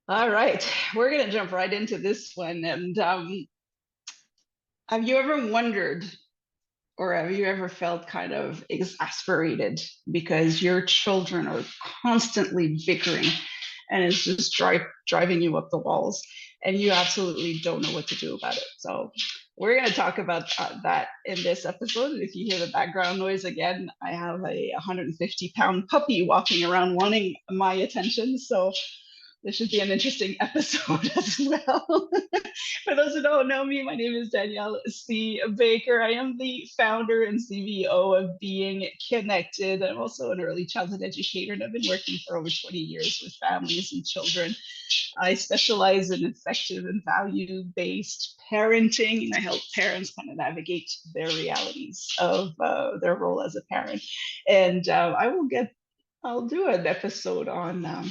All right, we're going to jump right into this one. And have you ever wondered or have you ever felt kind of exasperated because your children are constantly bickering and it's just driving you up the walls and you absolutely don't know what to do about it? So, we're going to talk about that in this episode. And if you hear the background noise again, I have a 150-pound puppy walking around wanting my attention. So, this should be an interesting episode as well. For those who don't know me, my name is Danielle C. Baker. I am the founder and CVO of Being Connected. I'm also an early childhood educator, and I've been working for over 20 years with families and children. I specialize in effective and value-based parenting, and I help parents kind of navigate their realities of their role as a parent. And I'll do an episode on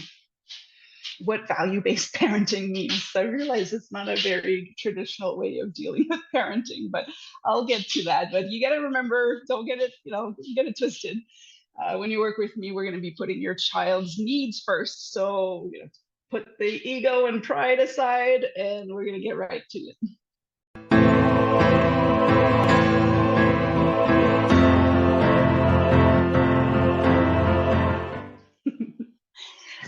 what value-based parenting means. I realize it's not a very traditional way of dealing with parenting, but I'll get to that. But you got to remember, don't get it, get it twisted. When you work with me, we're going to be putting your child's needs first. So put the ego and pride aside, and we're going to get right to it.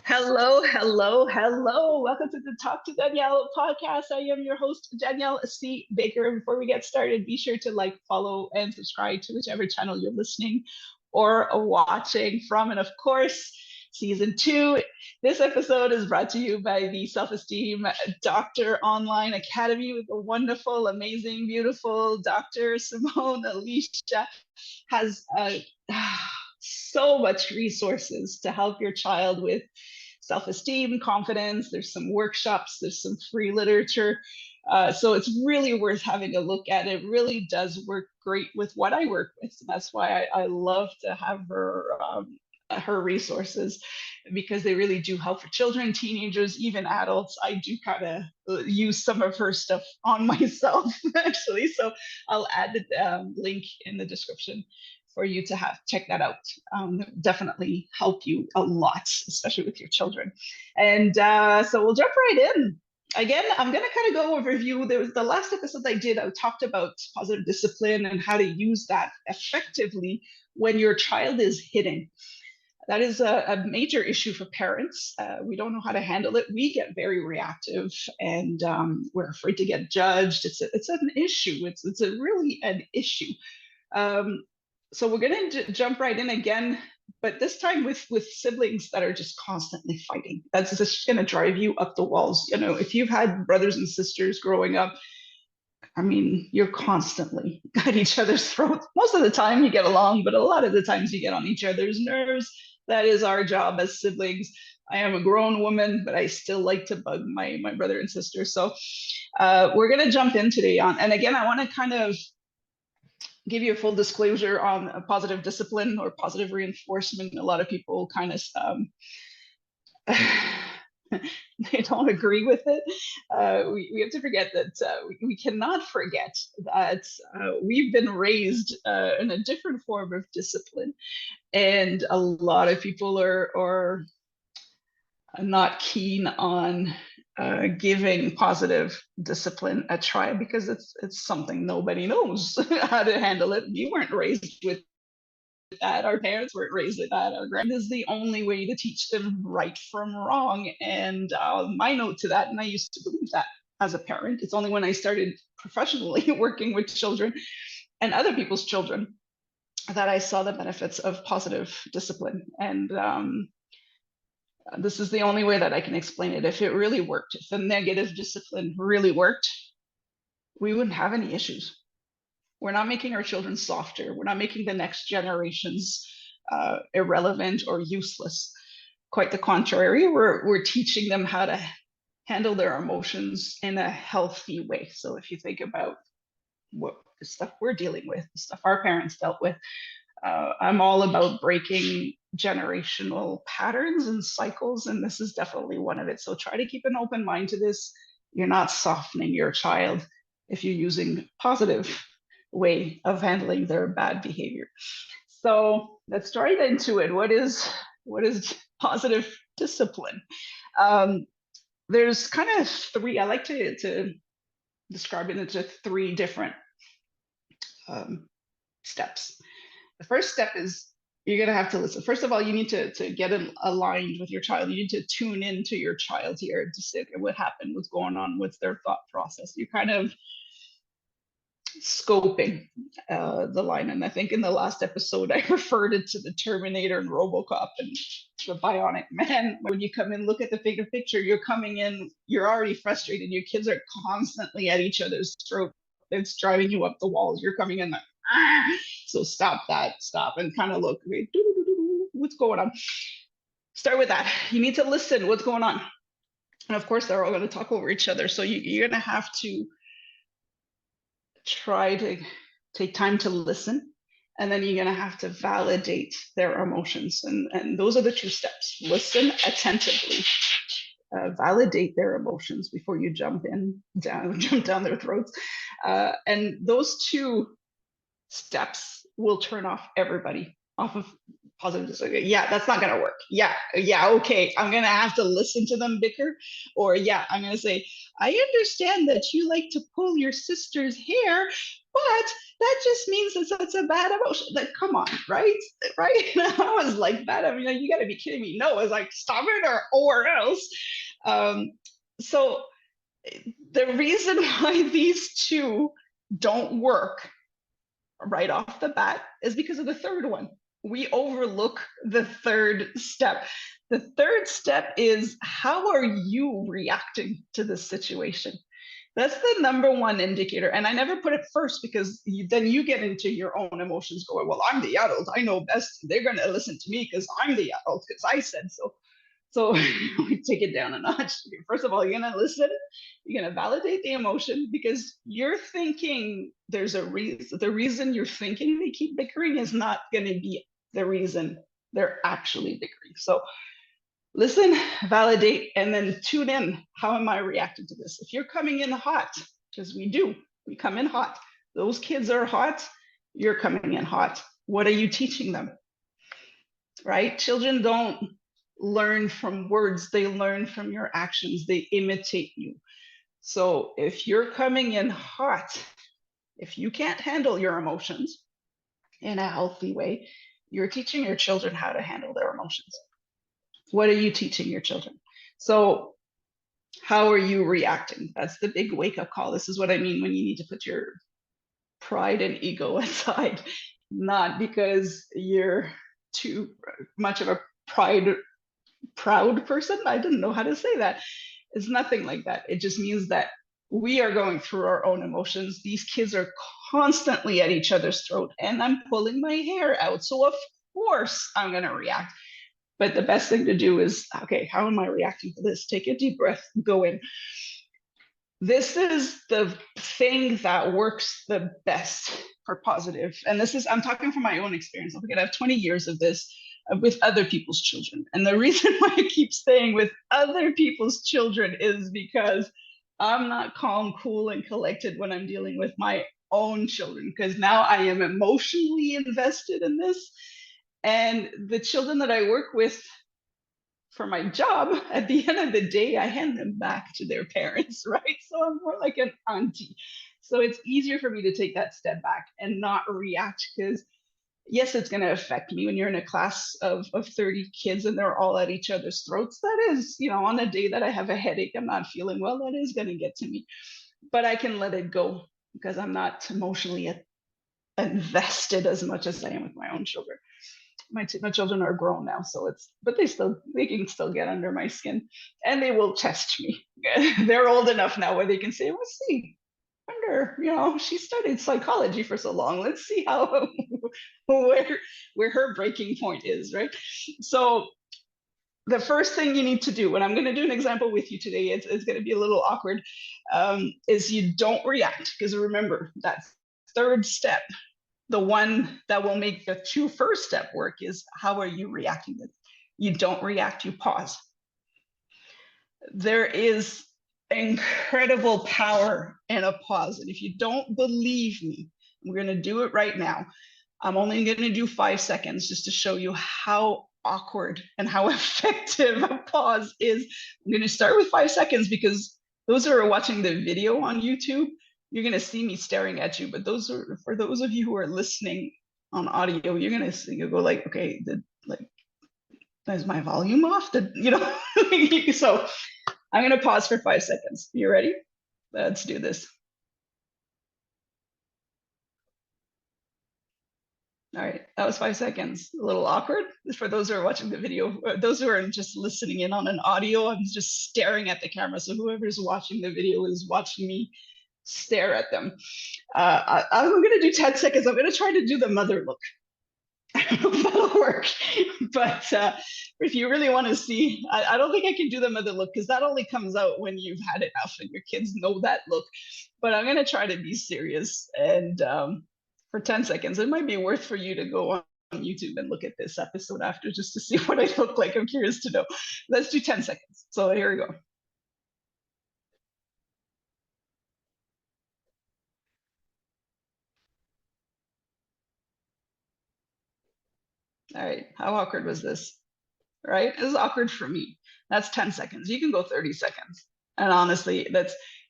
Hello, hello, hello. Welcome to the Talk to Danielle podcast. I am your host, Danielle C. Baker. Before we get started, be sure to like, follow, and subscribe to whichever channel you're listening or watching from. And of course, season 2. This episode is brought to you by the Self-Esteem Doctor Online Academy with the wonderful, amazing, beautiful Dr. Simone Alicia. Has so much resources to help your child with self-esteem, confidence. There's some workshops, there's some free literature. So it's really worth having a look at. It really does work great with what I work with. And that's why I love to have her resources, because they really do help for children, teenagers, even adults. I do kind of use some of her stuff on myself, actually. So I'll add the link in the description for you to check that out. Definitely help you a lot, especially with your children. And so we'll jump right in. Again, I'm going to kind of go overview. There was the last episode I did. I talked about positive discipline and how to use that effectively when your child is hitting. That is a major issue for parents. We don't know how to handle it. We get very reactive, and we're afraid to get judged. It's an issue. It's really an issue. So we're going to jump right in again, but this time with siblings that are just constantly fighting. That's just going to drive you up the walls. If you've had brothers and sisters growing up, I mean, you're constantly at each other's throats. Most of the time you get along, but a lot of the times you get on each other's nerves. That is our job as siblings. I am a grown woman, but I still like to bug my brother and sister. So we're going to jump in today on, and again, I want to kind of give you a full disclosure on a positive discipline or positive reinforcement. A lot of people kind of they don't agree with it. We have to forget that we cannot forget that we've been raised in a different form of discipline, and a lot of people are not keen on giving positive discipline a try because it's something nobody knows how to handle it. We weren't raised with that. Our parents weren't raised with that. Our grand is the only way to teach them right from wrong. And my note to that, and I used to believe that as a parent, it's only when I started professionally working with children and other people's children that I saw the benefits of positive discipline. And this is the only way that I can explain it. If it really worked, if the negative discipline really worked, we wouldn't have any issues. We're not making our children softer. We're not making the next generations irrelevant or useless. Quite the contrary, we're teaching them how to handle their emotions in a healthy way. So if you think about what the stuff we're dealing with, the stuff our parents dealt with, I'm all about breaking generational patterns and cycles, and this is definitely one of it. So try to keep an open mind to this. You're not softening your child if you're using positive way of handling their bad behavior. So let's dive into it. What is positive discipline? there's kind of three, I like to describe it into three different um, steps. The first step is you're going to have to listen. First of all, you need to get aligned with your child. You need to tune into your child here to see, okay, what happened, what's going on, what's their thought process. You're kind of scoping the line. And I think in the last episode, I referred it to the Terminator and RoboCop and the Bionic Man. When you come in, look at the bigger picture, you're coming in, you're already frustrated. Your kids are constantly at each other's throat. It's driving you up the walls. You're coming in like, ah! So stop that, stop and kind of look, okay, what's going on? Start with that. You need to listen, what's going on? And of course, they're all going to talk over each other. So you're going to have to try to take time to listen, and then you're going to have to validate their emotions, and those are the two steps. Listen attentively, validate their emotions before you jump down their throats, and those two steps will turn off everybody off of positive. Okay, yeah, that's not going to work. Yeah, okay, I'm going to have to listen to them bicker, or yeah, I'm going to say, I understand that you like to pull your sister's hair, but that just means that that's a bad emotion. Like, come on, right? I was like that. I mean, you got to be kidding me. No, I was like, stop it or else. So the reason why these two don't work right off the bat is because of the third one. We overlook the third step. The third step is, how are you reacting to this situation? That's the number one indicator. And I never put it first because then you get into your own emotions going, well, I'm the adult, I know best. They're going to listen to me because I'm the adult, because I said so. So we take it down a notch. First of all, you're going to listen. You're going to validate the emotion, because you're thinking there's a reason. The reason you're thinking they keep bickering is not going to be the reason they're actually bickering. So listen, validate, and then tune in. How am I reacting to this? If you're coming in hot, because we come in hot. Those kids are hot. You're coming in hot. What are you teaching them? Right? Children don't learn from words, they learn from your actions, they imitate you. So if you're coming in hot, if you can't handle your emotions in a healthy way, you're teaching your children how to handle their emotions. What are you teaching your children? So how are you reacting? That's the big wake-up call. This is what I mean when you need to put your pride and ego aside, not because you're too much of a proud person. I didn't know how to say that. It's nothing like that. It just means that we are going through our own emotions. These kids are constantly at each other's throat, and I'm pulling my hair out. So of course I'm going to react. But the best thing to do is, okay, how am I reacting to this? Take a deep breath, go in. This is the thing that works the best for positive. And this is, I'm talking from my own experience. I have 20 years of this with other people's children. And the reason why I keep saying with other people's children is because I'm not calm, cool, and collected when I'm dealing with my own children, because now I am emotionally invested in this. And the children that I work with for my job, at the end of the day, I hand them back to their parents, right? So I'm more like an auntie. So it's easier for me to take that step back and not react, because yes, it's going to affect me when you're in a class of 30 kids and they're all at each other's throats. That is, on a day that I have a headache, I'm not feeling well, that is going to get to me. But I can let it go because I'm not emotionally invested as much as I am with my own children. My children are grown now, but they can still get under my skin, and they will test me. They're old enough now where they can say, let's see, wonder, she studied psychology for so long. Let's see how where her breaking point is, right? So the first thing you need to do, and I'm going to do an example with you today, it's going to be a little awkward, is you don't react. Because remember, that third step, the one that will make the two first step work, is how are you reacting? You don't react, you pause. There is incredible power in a pause. And if you don't believe me, we're going to do it right now. I'm only going to do 5 seconds just to show you how awkward and how effective a pause is. I'm going to start with 5 seconds because those who are watching the video on YouTube, you're going to see me staring at you. But for those of you who are listening on audio, you're going to see, you go like, okay, is my volume off? So I'm going to pause for 5 seconds. You ready? Let's do this. All right, that was 5 seconds. A little awkward for those who are watching the video. Those who are just listening in on an audio, I'm just staring at the camera. So whoever's watching the video is watching me stare at them. I'm going to do 10 seconds. I'm going to try to do the mother look. I don't know if that'll work. But if you really want to see, I don't think I can do the mother look because that only comes out when you've had enough and your kids know that look. But I'm going to try to be serious. And for 10 seconds, it might be worth for you to go on YouTube and look at this episode after just to see what I look like. I'm curious to know. Let's do 10 seconds. So here we go. All right, how awkward was this? Right? This is awkward for me. That's 10 seconds. You can go 30 seconds. And honestly,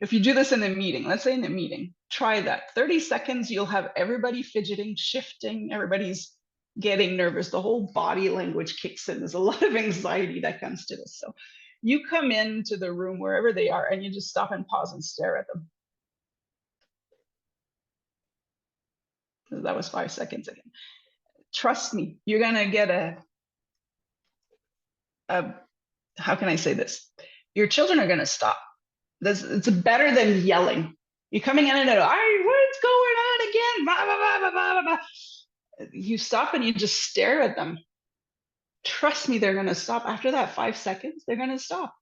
if you do this in a meeting, let's say in a meeting, try that. 30 seconds, you'll have everybody fidgeting, shifting, everybody's getting nervous. The whole body language kicks in. There's a lot of anxiety that comes to this. So you come into the room wherever they are and you just stop and pause and stare at them. That was 5 seconds again. Trust me, you're going to get how can I say this? Your children are going to stop. It's better than yelling. You're coming in and out, what's going on again? Blah, blah, blah, blah, blah, blah. You stop and you just stare at them. Trust me, they're going to stop. After that 5 seconds, they're going to stop.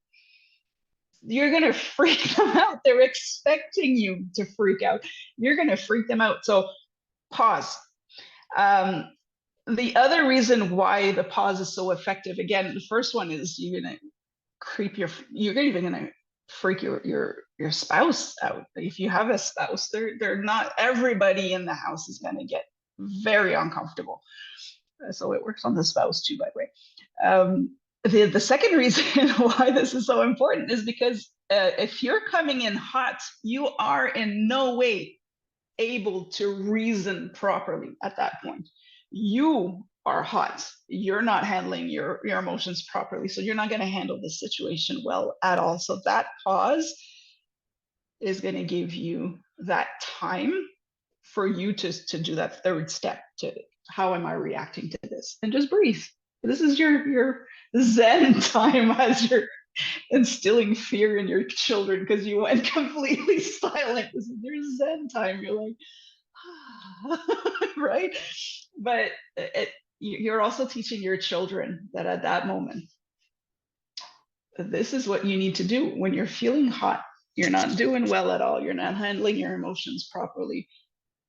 You're going to freak them out. They're expecting you to freak out. You're going to freak them out. So pause. The other reason why the pause is so effective, again, the first one is you're going to you're even going to freak your spouse out. If you have a spouse, they're not, everybody in the house is going to get very uncomfortable. So it works on the spouse too, by the way. The second reason why this is so important is because if you're coming in hot, you are in no way able to reason properly at that point. You are hot. You're not handling your emotions properly. So you're not going to handle the situation well at all. So that pause is going to give you that time for you to do that third step to how am I reacting to this? And just breathe. This is your Zen time as you're instilling fear in your children because you went completely silent. This is your Zen time. You're like, right? But you're also teaching your children that at that moment, this is what you need to do when you're feeling hot. You're not doing well at all. You're not handling your emotions properly.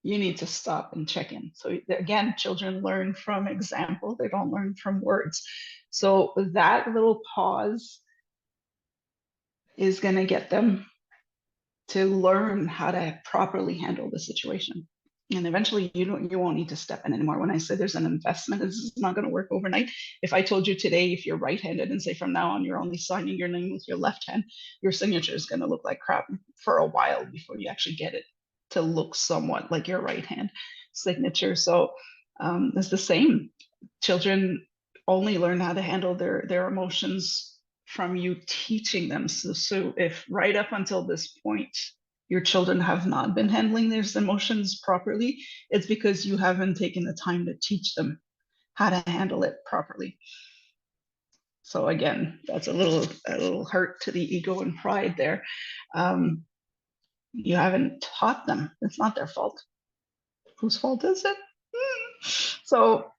You need to stop and check in. So again, children learn from example. They don't learn from words. So that little pause is going to get them to learn how to properly handle the situation. And eventually you won't need to step in anymore. When I say there's an investment, this is not going to work overnight. If I told you today, if you're right-handed and say from now on, you're only signing your name with your left hand, your signature is going to look like crap for a while before you actually get it to look somewhat like your right hand signature. So it's the same. Children only learn how to handle their emotions from you teaching them. So if right up until this point, your children have not been handling their emotions properly, it's because you haven't taken the time to teach them how to handle it properly. So again, that's a little hurt to the ego and pride there. You haven't taught them. It's not their fault. Whose fault is it? So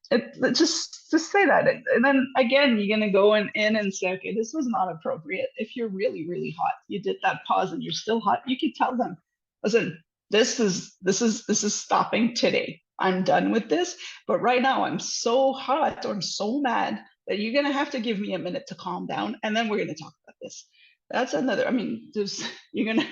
just say that. And then again, you're going to go in and say, okay, this was not appropriate. If you're really, really hot, you did that pause and you're still hot, you can tell them, listen, this is stopping today. I'm done with this. But right now I'm so hot or I'm so mad that you're going to have to give me a minute to calm down. And then we're going to talk about this. That's another, you're going to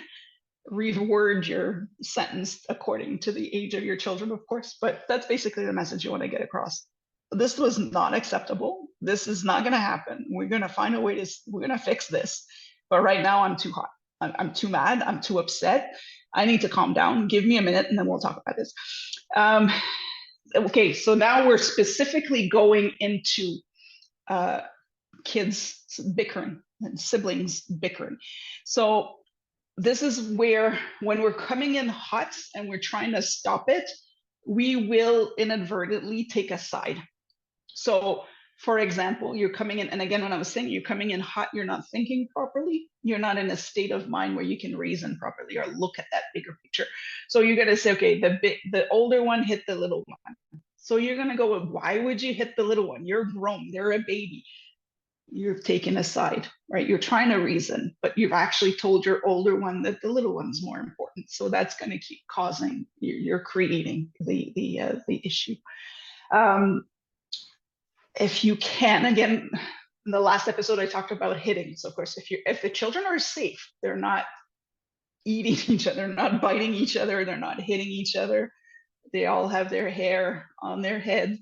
reword your sentence according to the age of your children, of course, but that's basically the message you want to get across. this was not acceptable. This is not going to happen. We're going to find a way to, we're going to fix this. But right now I'm too hot. I'm too mad. I'm too upset. I need to calm down. Give me a minute and then we'll talk about this. Okay, so now we're specifically going into kids bickering and siblings bickering. So this is where, when we're coming in hot and we're trying to stop it, we will inadvertently take a side. So for example, you're coming in, and again, when I was saying you're coming in hot, you're not thinking properly. You're not in a state of mind where you can reason properly or look at that bigger picture. So you're going to say, okay, the older one hit the little one. So you're going to go with, why would you hit the little one? You're grown. They're a baby. You've taken a side, right? You're trying to reason, but you've actually told your older one that the little one's more important. So that's going to keep causing, you're creating the issue. If you can, again, in the last episode I talked about hitting. So of course, if the children are safe, they're not eating each other, they're not biting each other, they're not hitting each other, they all have their hair on their head.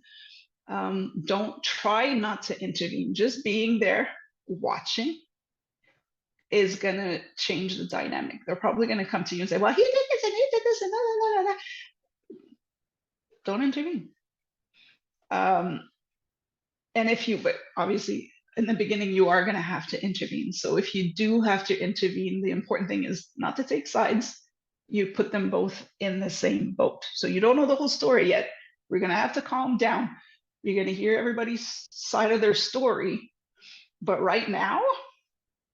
Don't try not to intervene. Just being there, watching, is going to change the dynamic. They're probably going to come to you and say, well, he did this and he did this and blah, blah, blah, blah. Don't intervene. And if you, but obviously in the beginning, you are going to have to intervene. So if you do have to intervene, the important thing is not to take sides. You put them both in the same boat. So you don't know the whole story yet. We're going to have to calm down. You're going to hear everybody's side of their story. But right now,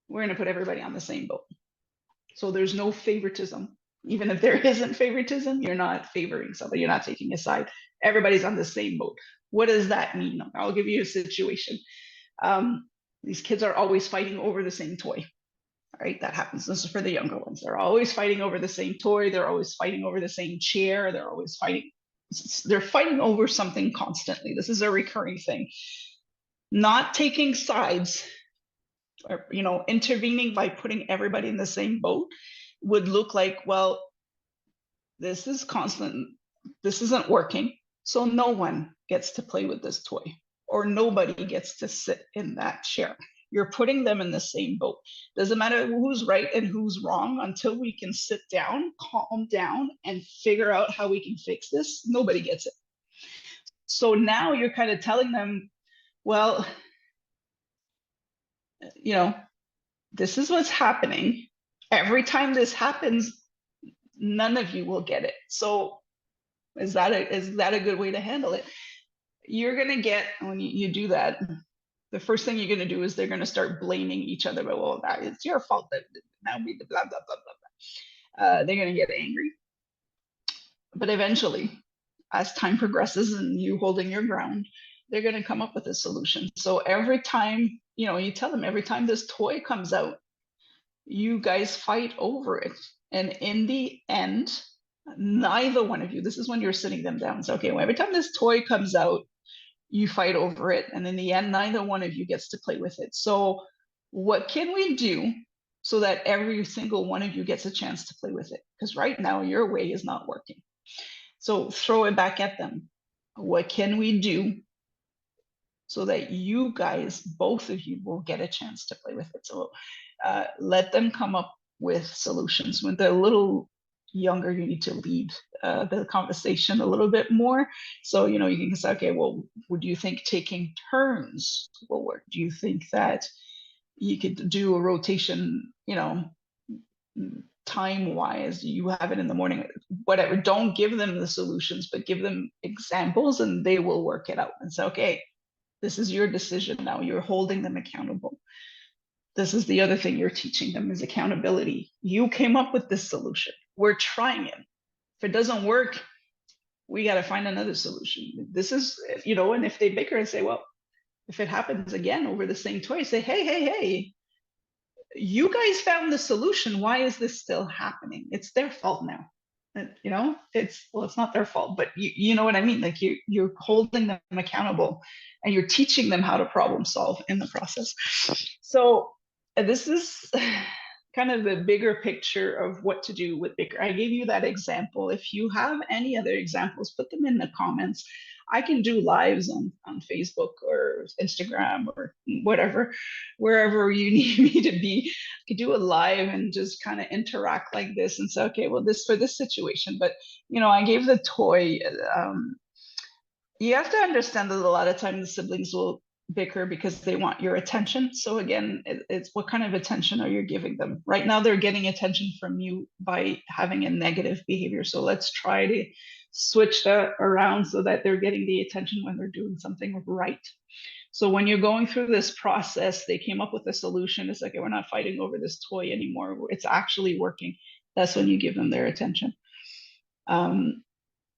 we're going to put everybody on the same boat. So there's no favoritism. Even if there isn't favoritism, you're not favoring somebody. You're not taking a side. Everybody's on the same boat. What does that mean? I'll give you a situation. These kids are always fighting over the same toy. Right? That happens. This is for the younger ones. They're always fighting over the same toy. They're always fighting over the same chair. They're always fighting. They're fighting over something constantly. This is a recurring thing. Not taking sides, or intervening by putting everybody in the same boat would look like, well, this is constant. This isn't working. So no one gets to play with this toy, or nobody gets to sit in that chair. You're putting them in the same boat. Doesn't matter who's right and who's wrong until we can sit down, calm down, and figure out how we can fix this. Nobody gets it. So now you're kind of telling them, well, this is what's happening. Every time this happens, none of you will get it. So is that a good way to handle it? You're going to get, when you do that, the first thing you're going to do is they're going to start blaming each other. But, well, that it's your fault that now we blah, blah, blah, blah, blah. They're going to get angry. But eventually, as time progresses and you holding your ground, they're going to come up with a solution. So every time, you tell them, every time this toy comes out, you guys fight over it. And in the end, neither one of you, this is when you're sitting them down. So, okay, well, every time this toy comes out, you fight over it. And in the end, neither one of you gets to play with it. So what can we do so that every single one of you gets a chance to play with it? Because right now, your way is not working. So throw it back at them. What can we do so that you guys, both of you, will get a chance to play with it? So let them come up with solutions. When they're a little younger, you need to lead the conversation a little bit more. So, you can say, okay, well, would you think taking turns will work? Do you think that you could do a rotation, time-wise? You have it in the morning, whatever. Don't give them the solutions, but give them examples and they will work it out and say, okay, this is your decision now. You're holding them accountable. This is the other thing you're teaching them, is accountability. You came up with this solution. We're trying it. If it doesn't work, we got to find another solution. This is, and if they bicker and say, well, if it happens again over the same toy, say, hey, you guys found the solution. Why is this still happening? It's their fault now. It's not their fault, but you know what I mean? Like you're holding them accountable and you're teaching them how to problem solve in the process. So this is kind of the bigger picture of what to do with bigger. I gave you that example. If you have any other examples, put them in the comments. I can do lives on Facebook or Instagram or whatever, wherever you need me to be. I could do a live and just kind of interact like this and say, okay, well, this for this situation. But, I gave the toy. You have to understand that a lot of times the siblings will bicker because they want your attention. So again, it's what kind of attention are you giving them? Right now, they're getting attention from you by having a negative behavior. So let's try to switch that around so that they're getting the attention when they're doing something right. So when you're going through this process, they came up with a solution. It's like, we're not fighting over this toy anymore. It's actually working. That's when you give them their attention.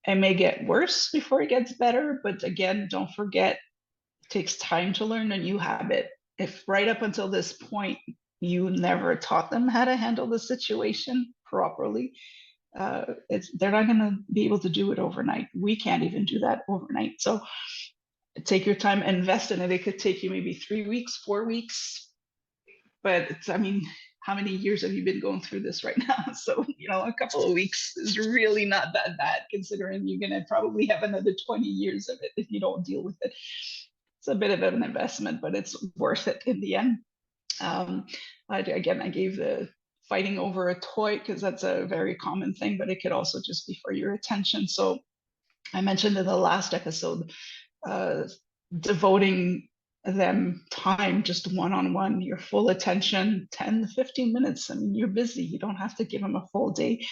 It may get worse before it gets better, but again, don't forget, it takes time to learn a new habit. If right up until this point, you never taught them how to handle the situation properly, they're not going to be able to do it overnight. We can't even do that overnight. So take your time, invest in it. It could take you maybe 3 weeks, 4 weeks, but I mean, how many years have you been going through this right now? So, a couple of weeks is really not that bad, considering you're going to probably have another 20 years of it if you don't deal with it. It's a bit of an investment, but it's worth it in the end. I gave the fighting over a toy because that's a very common thing, but it could also just be for your attention. So I mentioned in the last episode, devoting them time, just one-on-one, your full attention, 10 to 15 minutes. I mean, you're busy, you don't have to give them a full day.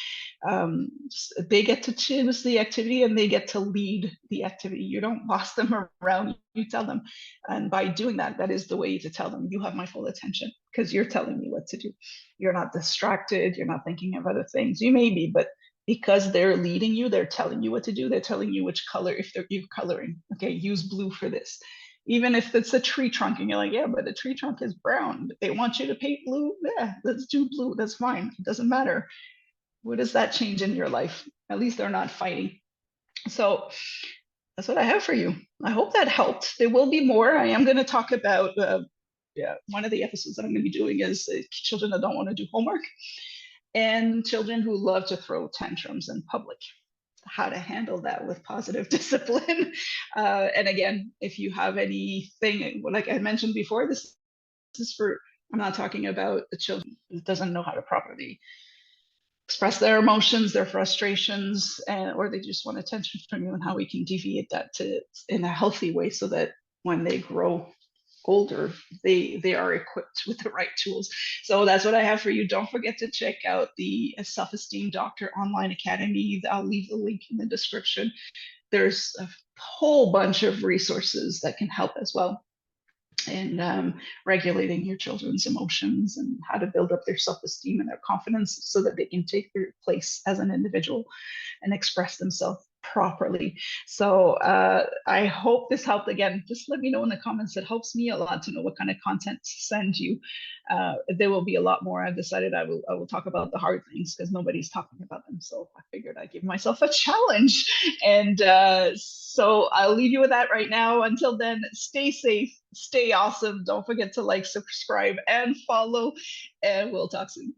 They get to choose the activity and they get to lead the activity. You don't boss them around, you tell them. And by doing that, that is the way to tell them, you have my full attention, because you're telling me what to do. You're not distracted, you're not thinking of other things. You may be, but because they're leading you, they're telling you what to do. They're telling you which color, if you're coloring, okay, use blue for this. Even if it's a tree trunk and you're like, yeah, but the tree trunk is brown. They want you to paint blue. Yeah, let's do blue. That's fine. It doesn't matter. What does that change in your life? At least they're not fighting. So that's what I have for you. I hope that helped. There will be more. I am going to talk about, one of the episodes that I'm going to be doing is children that don't want to do homework and children who love to throw tantrums in public, how to handle that with positive discipline. And again, if you have anything, like I mentioned before, this is for, I'm not talking about the children who doesn't know how to properly express their emotions, their frustrations, or they just want attention from you, and how we can deviate that in a healthy way so that when they grow older, they are equipped with the right tools. So that's what I have for you. Don't forget to check out the Self-Esteem Doctor Online Academy. I'll leave the link in the description. There's a whole bunch of resources that can help as well in regulating your children's emotions and how to build up their self-esteem and their confidence so that they can take their place as an individual and express themselves properly. So I hope this helped. Again, just let me know in the comments. It helps me a lot to know what kind of content to send you. There will be a lot more. I've decided I will talk about the hard things because nobody's talking about them. So I figured I'd give myself a challenge. And so I'll leave you with that right now. Until then, stay safe, stay awesome. Don't forget to like, subscribe, and follow. And we'll talk soon.